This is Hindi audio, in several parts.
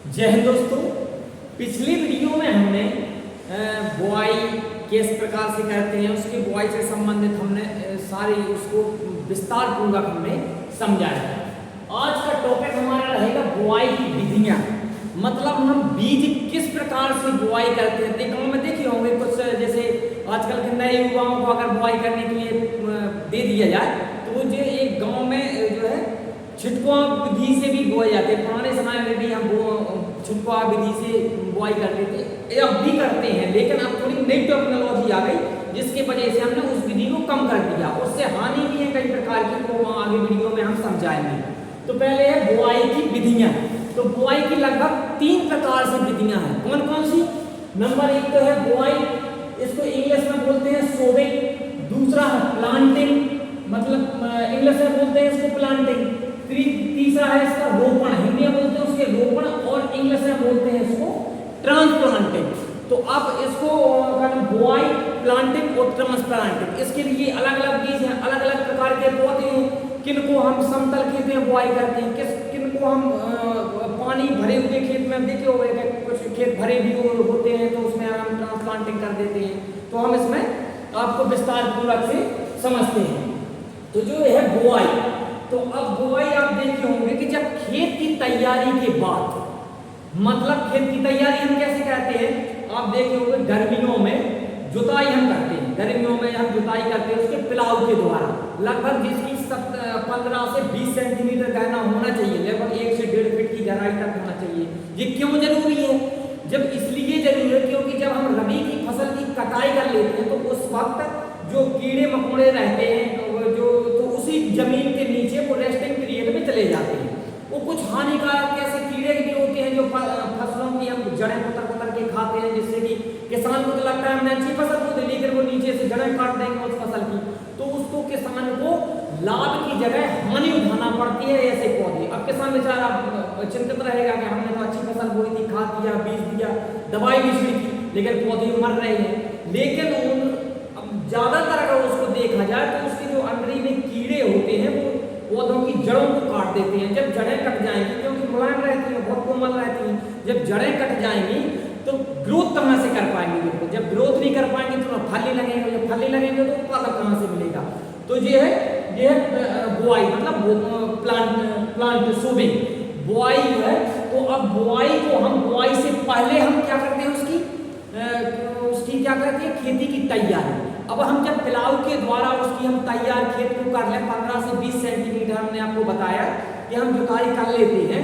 जय हिंद दोस्तों। पिछली वीडियो में हमने बुआई किस प्रकार से करते हैं उसकी बुआई से संबंधित हमने सारी उसको विस्तार पूर्वक हमने समझाया है। आज का टॉपिक हमारा रहेगा बुआई की विधियां, मतलब हम बीज किस प्रकार से बुआई करते हैं। गाँव में देखे होंगे कुछ, जैसे आजकल के नए युवाओं को अगर बुआई करने के लिए दे दिया जाए तो वो जो एक गाँव में जो है छिटकुआ विधि से भी बोए जाते हैं। पुराने समय में भी हम छिटकुआ विधि से बुआई करते थे, अब भी करते हैं, लेकिन अब थोड़ी नई टेक्नोलॉजी आ गई जिसके वजह से हमने उस विधि को कम कर दिया। उससे हानि भी है कई प्रकार की, वो आगे वीडियो में हम समझाएंगे। तो पहले है बुआई की विधियां। तो बुआई की लगभग 3 प्रकार से विधियां हैं। कौन कौन सी? नंबर 1 तो है बुआई, इसको इंग्लिश में बोलते हैं सोविंग। दूसरा है प्लांटिंग, मतलब इंग्लिश में बोलते हैं इसको प्लांटिंग। तीसरा है इसका रोपण, हिंदी में बोलते हैं उसके रोपण, और इंग्लिश में बोलते हैं इसको ट्रांसप्लांटिंग। तो अब इसको बुआई, प्लांटिंग और ट्रांसप्लांटिंग, इसके लिए अलग अलग बीज हैं, अलग अलग प्रकार के पौधे हैं। किनको हम समतल खेत में बुआई करते हैं, किनको हम पानी भरे हुए खेत में, देखे हुए कुछ खेत भरे भी होते हैं तो उसमें हम ट्रांसप्लांटिंग कर देते हैं। तो हम इसमें आपको विस्तार पूर्वक से समझते हैं। तो जो है बुआई, तो अब बुआई आप देखे होंगे कि जब खेत की तैयारी के बाद, मतलब खेत की तैयारी हम कैसे करते हैं, आप देखे होंगे गर्मियों में जुताई हम करते हैं। गर्मियों में हम जुताई करते हैं उसके पिलाव के द्वारा, लगभग जिसकी 15 से 20 सेंटीमीटर गहना होना चाहिए, लगभग 1 से 1.5 फीट की गहराई तक होना चाहिए। ये क्यों जरूरी है? जब इसलिए जरूरी है क्योंकि जब हम रबी की फसल की कटाई कर लेते हैं तो उस वक्त जो कीड़े मकोड़े रहते हैं जो तो उसी जमीन के नीचे वो रेस्टिंग पीरियड में चले जाते हैं। वो कुछ हानिकारक ऐसे कीड़े भी होते हैं जो फसलों की हम जड़ें कुतर के खाते हैं, जिससे कि किसान को तो लगता है हमने अच्छी फसल को दी, लेकिन वो नीचे से जड़ें काट देंगे उस फसल की, तो उसको किसान को लाभ की जगह हानि उठाना पड़ती है ऐसे पौधे। अब किसान बेचारा चिंतित रहेगा कि हमने तो अच्छी फसल बोई थी, खाद दिया, बीज दिया, दवाई भी छिड़की, लेकिन पौधे मर रहे हैं। लेकिन ज्यादातर अगर उसको देखा जाए तो उसके जो अंदरी में कीड़े होते हैं वो पौधों की जड़ों को काट देते हैं। जब जड़ें कट जाएंगी, क्योंकि मुलायम रहती है, बहुत कोमल रहती हैं, जब जड़ें कट जाएंगी तो ग्रोथ कहाँ से कर पाएंगे? बिल्कुल, जब ग्रोथ नहीं कर पाएंगे तो फल नहीं लगेंगे, जब फल नहीं लगेंगे तो उत्पादन कहाँ से मिलेगा? तो ये है बुआई, मतलब प्लांट सोविंग बुआई है। तो अब बुआई को हम बुआई से पहले हम क्या करते हैं, उसकी क्या करते हैं, खेती की तैयारी। अब हम जब पिलाव के द्वारा उसकी हम तैयार खेत को कर लें, 15 से 20 सेंटीमीटर हमने आपको बताया कि हम जुताई कर लेते हैं,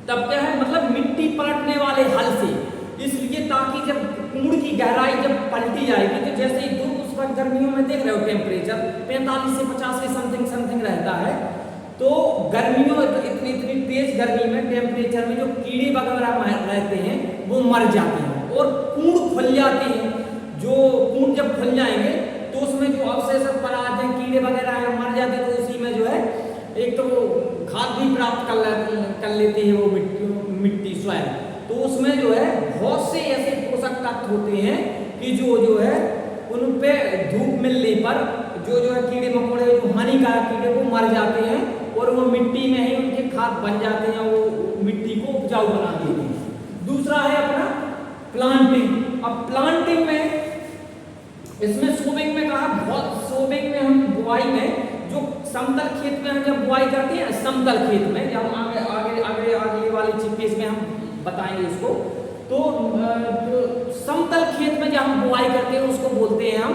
तब क्या है, मतलब मिट्टी पलटने वाले हल से, इसलिए ताकि जब कूड़ की गहराई जब पलटी जाएगी तो जैसे ही धूप, उस वक्त गर्मियों में देख रहे हो टेम्परेचर 45 से 50 के समथिंग रहता है, तो गर्मियों इतनी तेज गर्मी में टेम्परेचर में जो कीड़े वगैरह रहते हैं वो मर जाते हैं और कूड़ खुल जाते हैं। जो कूड़ जब खुल जाएंगे तो उसमें जो अवशेष पदार्थ हैं, कीड़े वगैरह हैं, मर जाते हैं। तो उसी में जो है एक तो खाद भी प्राप्त कर लेते हैं वो मिट्टी स्वयं। तो उसमें जो है बहुत से ऐसे पोषक तत्व होते हैं कि जो है उन पे धूप मिलने पर जो है कीड़े मकोड़े, जो हानिकारक कीड़े, वो मर जाते हैं और वो मिट्टी में ही उनके खाद बन जाते हैं, वो मिट्टी को उपजाऊ बना देते हैं। दूसरा है अपना प्लांटिंग। अब प्लांटिंग में, इसमें सोविंग में कहा, बहुत सोविंग में हम बुआई में जो समतल खेत में हम जब बुआई करते हैं, समतल खेत में जब आगे वाले पेज में हम बताएंगे इसको, तो जो समतल खेत में जब हम बुआई करते हैं उसको बोलते हैं हम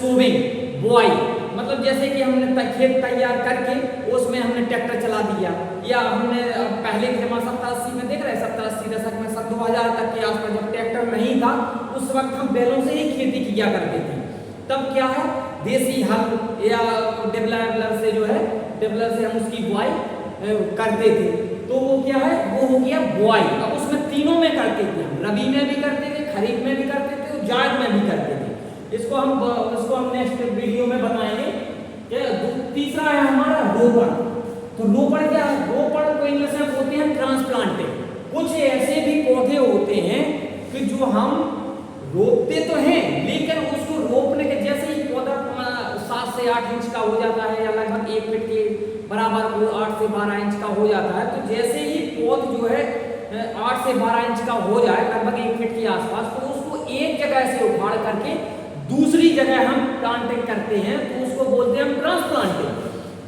सोविंग बुआई। मतलब जैसे कि हमने खेत तैयार करके उसमें हमने ट्रैक्टर चला दिया, या हमने पहले के जमाना 70-80 में देख रहे हैं, 70-80 दशक में 2000 तक के आसपास जब ट्रैक्टर नहीं था उस वक्त हम बैलों से ही खेती किया करते थे। तब क्या है, देसी हल या डेवलपर से जो है, डेवलपर से हम उसकी बुआई करते थे। तो वो क्या है, वो हो गया बुआई। अब उसमें तीनों में करते थे, हम रबी में भी करते थे, खरीफ में भी करते थे और जायद में भी करते थे। इसको हम नेक्स्ट वीडियो में बताएंगे। तीसरा है हमारा रोपण। तो रोपण क्या है? रोपण को इंग्लिश में बोलते हैं ट्रांसप्लांटिंग। कुछ ऐसे भी पौधे होते हैं कि जो हम रोपते तो हैं, लेकिन उसको रोपने के जैसे ही पौधा 7 से 8 इंच का हो जाता है, या लगभग 1 फीट के बराबर 8 से 12 इंच का हो जाता है, तो जैसे ही पौध जो है 8 से 12 इंच का हो जाए, लगभग 1 फीट के आसपास, तो उसको एक जगह से उखाड़ करके दूसरी जगह हम प्लांटिंग करते हैं, तो उसको बोलते हैं हम ट्रांसप्लांटिंग।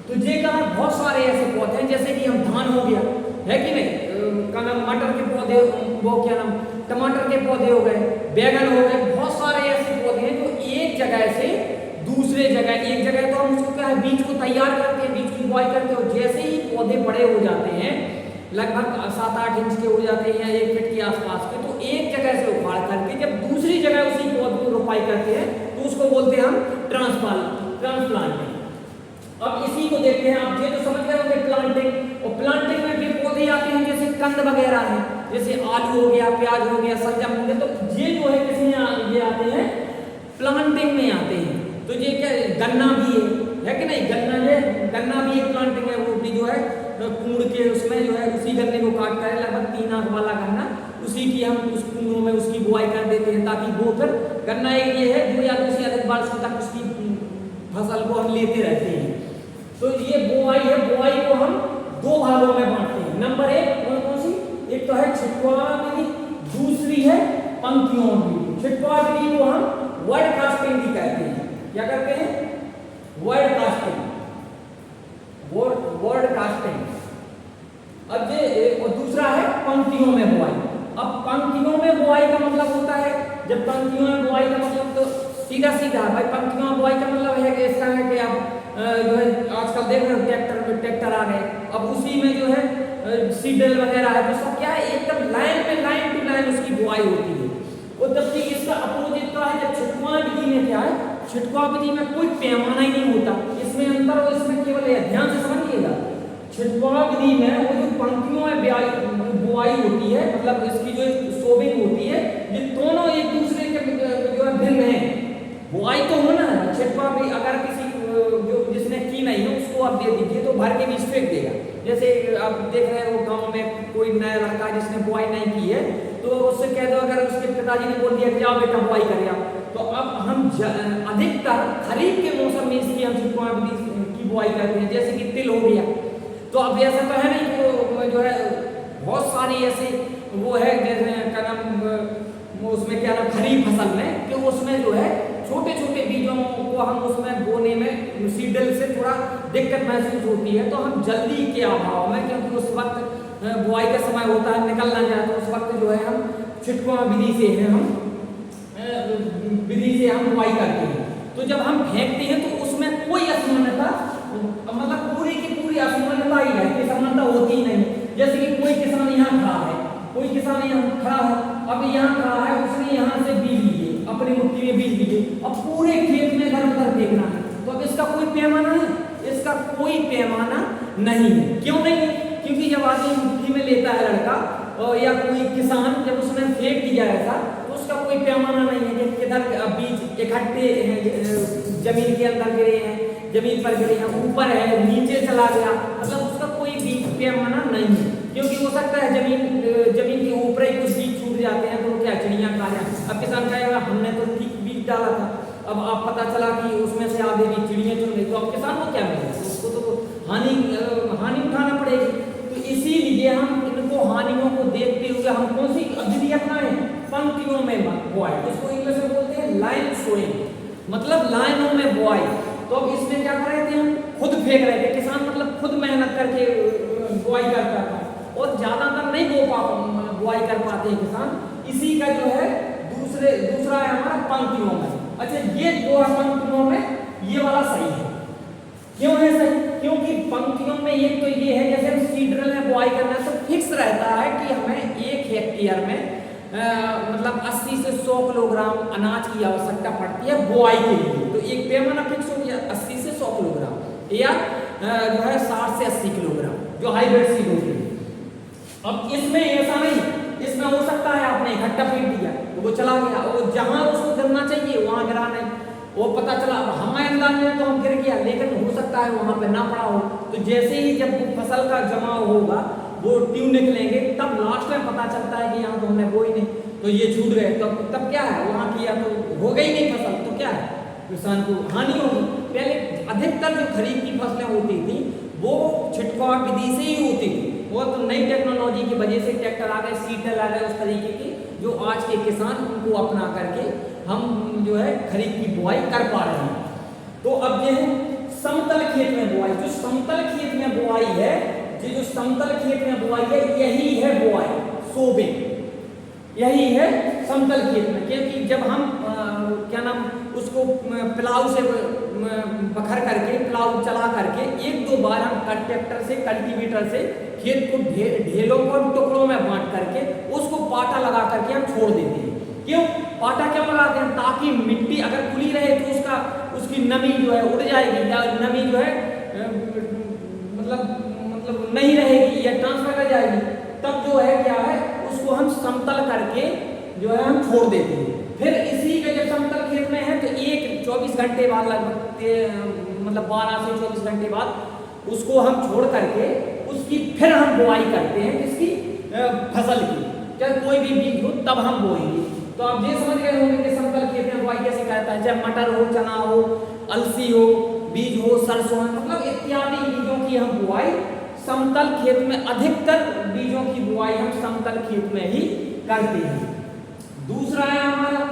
तो ये कहा बहुत सारे ऐसे पौधे हैं, जैसे कि हम धान हो गया, है कि नहीं, का नाम मटर के पौधे, वो क्या नाम, टमाटर के पौधे हो गए, बैगन हो गए, बहुत सारे ऐसे पौधे हैं जो एक जगह से दूसरे जगह, एक जगह तो हम उसको क्या है, बीज को तैयार करते हैं, बीज की बुआई करते हैं, और जैसे ही पौधे बड़े हो जाते हैं, लगभग 7-8 इंच के हो जाते हैं या 1 फीट के आसपास के, तो एक जगह से उखाड़ करके जब दूसरी जगह उसी पौधे की रोपाई करते हैं, तो उसको बोलते हैं हम ट्रांसप्लांटिंग। अब इसी को देखते हैं, आप ये तो समझ गए होंगे प्लांटिंग, और प्लांटिंग में भी पौधे आते हैं जैसे कंद वगैरह हैं, जैसे आलू हो गया, प्याज हो गया, शलजम हो गया, तो ये जो है किसमें ये आते हैं, प्लांटिंग में आते हैं। तो ये क्या, गन्ना भी है कि नहीं, गन्ना भी एक प्लांटिंग है, वो भी जो है कूड़ के उसमें जो है उसी गन्ने को काट कर, लगभग 3 आंख वाला गन्ना, उसी की हम उस कुंडों में उसकी बुआई कर देते हैं, ताकि वो फिर गन्ना एक ये है 2 या 2 से अधिक वर्ष तक उसकी फसल को हम लेते रहते हैं। तो ये बुआई है, बुआई को हम 2 भागों में बांटते हैं। नंबर 1 कौन सी, एक तो है छिटपुआ विधि, दूसरी है पंक्तियों विधि। छिटपुआ विधि को हम वर्ड कास्टिंग भी कहते हैं। क्या करते हैं, वर्ड कास्टिंग, वर्ड कास्टिंग। अब ये, और दूसरा है पंक्तियों में बुआई। अब पंक्तियों में बुआई का मतलब होता है, जब पंक्तियों में बुआई का मतलब तो सीधा भाई, पंक्तियों में बुआई का मतलब है कि इसका है कि आप जो है आजकल देख रहे हो ट्रैक्टर आ गए, अब उसी में जो है सीडल वगैरह है, तो सब क्या है, एकदम लाइन टू लाइन उसकी बुआई होती है। और जबकि इसका अपोजिट का है, जब छिटपुआ विधि में क्या है, छिटपुआ विधि में कोई पैमाना ही नहीं होता, इसमें अंतर और इसमें केवल ध्यान से समझिएगा। छिटपुआ विधि में वो जो पंक्तियों में बुआई होती है, मतलब इसकी जो सोविंग होती है, ये दोनों एक दूसरे के जो है भिन्न है। बुआई तो होना है, छिटपुआ भी अगर किसी जो जिसने की नहीं है उसको आप दे दीजिए तो भर के बीच फेंक देगा। जैसे आप देख रहे हो गांव में कोई नया लड़का जिसने बुआई नहीं की है, तो उससे कह दो, अगर उसके पिताजी ने बोल दिया कि जाओ बेटा बुआई करिए, तो अब हम अधिकतर खरीफ के मौसम में इसकी हम छिटपुआ विधि की बुआई करते हैं, जैसे कि तिल हो गया। तो अब ऐसा तो है नहीं, तो जो है बहुत सारी ऐसी वो है, जैसे क्या नाम, उसमें क्या नाम, खरीफ फसल में, कि उसमें जो है छोटे छोटे बीजों को हम उसमें बोने में सीडल से थोड़ा दिक्कत महसूस होती है, तो हम जल्दी के अभाव में, क्योंकि उस वक्त बुआई का समय होता है, निकल ना जाए, तो उस वक्त जो है हम छिटपुआ विधि से हम बुआई करते हैं। तो जब हम फेंकते हैं तो उसमें कोई असमानता, मतलब पूरी की पूरी असमानता ही है, समानता होती ही नहीं। जैसे कि कोई किसान यहाँ खड़ा है, कोई किसान यहाँ खड़ा है, अब यहाँ खड़ा है, उसने यहाँ से बीज लिए, अपनी मुट्ठी में बीज लिए, अब पूरे खेत में इधर उधर फेंकना है, तो अब इसका कोई पैमाना है, इसका कोई पैमाना नहीं है। क्यों नहीं है? क्योंकि जब आदमी मुट्ठी में लेता है लड़का, या कोई किसान जब उसने फेंक दिया ऐसा, तो उसका कोई पैमाना नहीं है कि किधर बीज इकट्ठे जमीन के अंदर गिरे हैं, जमीन पर गिरे हैं, ऊपर है, नीचे चला गया, मतलब उसका कोई बीज पैमाना नहीं है। क्योंकि हो सकता है जमीन के ऊपर ही कुछ बीज छूट जाते हैं, तो क्या चिड़िया खा जाए। अब किसान कहेगा हमने तो ठीक बीज डाला था, अब आप पता चला कि उसमें से आधे बीज चिड़िया चुन गई, तो अब किसान को क्या मिलेगा, उसको तो हानि उठाना पड़ेगी। तो इसीलिए हम इनको हानियों को देखते हुए हम कौन सी विधि अपनाएं, पंक्तियों में बुआई, इसको इंग्लिश में बोलते हैं लाइन सोइंग, मतलब लाइनों में बुआई। तो अब इसमें क्या कर रहे थे, हम खुद फेंक रहे थे, किसान मतलब खुद मेहनत करके बुआई करता था, और ज्यादातर नहीं बुआई कर पाते हैं किसान। इसी का जो है दूसरा है हमारा पंक्तियों में। अच्छा, ये जो है पंक्तियों में ये वाला सही है। क्यों है सही? क्योंकि पंक्तियों में एक तो ये है, जैसे हम सीडरल में बुआई करना है तो फिक्स रहता है कि हमें 1 हेक्टेयर में मतलब 80 से 100 किलोग्राम अनाज की आवश्यकता पड़ती है बुआई के लिए। तो एक पैमाना फिक्स हो गया 80 से 100 किलोग्राम, या जो है 60 से 80 किलोग्राम जो हाइब्रिड सीड होती है। अब इसमें ऐसा नहीं, इसमें हो सकता है आपने इकट्ठा फेंक दिया तो वो चला गया, और जहां उसको गिरना चाहिए वहां गिरा नहीं, वो पता चला हमारे अंदाज में तो हम गिर गया, लेकिन हो सकता है वहां पे ना पड़ा हो। तो जैसे ही जब फसल का जमाव होगा, वो ट्यूब निकलेंगे, तब लास्ट में पता चलता है कि यहाँ तो हमने बोई नहीं, तो ये छूट गए, तब क्या है, वहां किया तो हो गई नहीं फसल, तो क्या है, किसान को हानि होगी। पहले अधिकतर जो खरीफ की फसलें होती थी वो छिटपुआ विधि से ही होती थी, वो तो नई टेक्नोलॉजी की वजह से ट्रैक्टर आ गए, सीटर आ गए, उस तरीके के जो आज के किसान उनको अपना करके हम जो है खरीफ की बुआई कर पा रहे हैं। तो अब ये है समतल खेत में बुआई। जो समतल खेत में बुआई है, जो समतल खेत में बुआई है, यही है बुआई, सोविंग, यही है समतल खेत में। क्योंकि जब हम क्या नाम उसको प्लाऊ से बखर करके, प्लाऊ चला करके एक दो बार हम ट्रैक्टर से, कल्टीवेटर से खेत को ढेलों को टुकड़ों में बांट करके उसको पाटा लगा करके हम छोड़ देते हैं। क्यों पाटा क्यों लगाते हैं? ताकि मिट्टी अगर खुली रहे तो उसकी नमी जो है उड़ जाएगी, या नमी जो है मतलब नहीं रहेगी या ट्रांसफर कर जाएगी। तब जो है क्या है, उसको हम समतल करके जो है हम छोड़ देते हैं। फिर इसी के जब समतल खेत में है तो 24 घंटे बाद, मतलब 12 से 24 घंटे बाद उसको हम छोड़ करके उसकी फिर हम बुआई करते हैं, किसकी? फसल की। चाहे कोई भी बीज हो तब हम बोएंगे। तो आप ये समझ गए होंगे कि समतल खेत में बुआई कैसे करता है। चाहे मटर हो, चना हो, अलसी हो, बीज हो, सरसों, मतलब इत्यादि बीजों की हम बुआई समतल खेत में, अधिकतर बीजों की बुआई हम समतल खेत में ही करते हैं। दूसरा है हमारा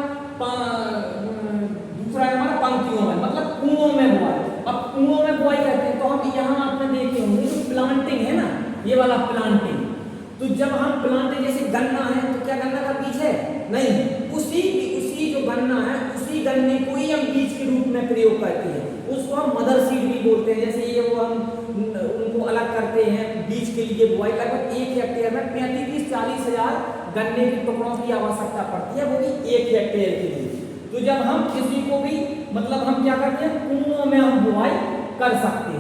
पंक्तियों में, मतलब कुओं में बुआई। अब कुओं में बुआई करते हैं तो हम यहाँ आपने देखे होंगे जो प्लांटिंग है ना, ये वाला प्लांटिंग। तो जब हम प्लांटिंग, जैसे गन्ना है तो क्या गन्ना का बीज है? नहीं, उसी जो गन्ना है उसी गन्ने को ही हम बीज के रूप में प्रयोग करते हैं। उसको हम मदर सीड भी बोलते हैं। जैसे ये वो हम उनको अलग करते हैं बीज के लिए बुआई। लगभग 1 हेक्टेयर में 35-40 हजार गन्ने के टुकड़ों की आवश्यकता पड़ती है, वो भी 1 हेक्टेयर के लिए। तो जब हम किसी को भी मतलब हम क्या करते हैं, कुओं में हम बुआई कर सकते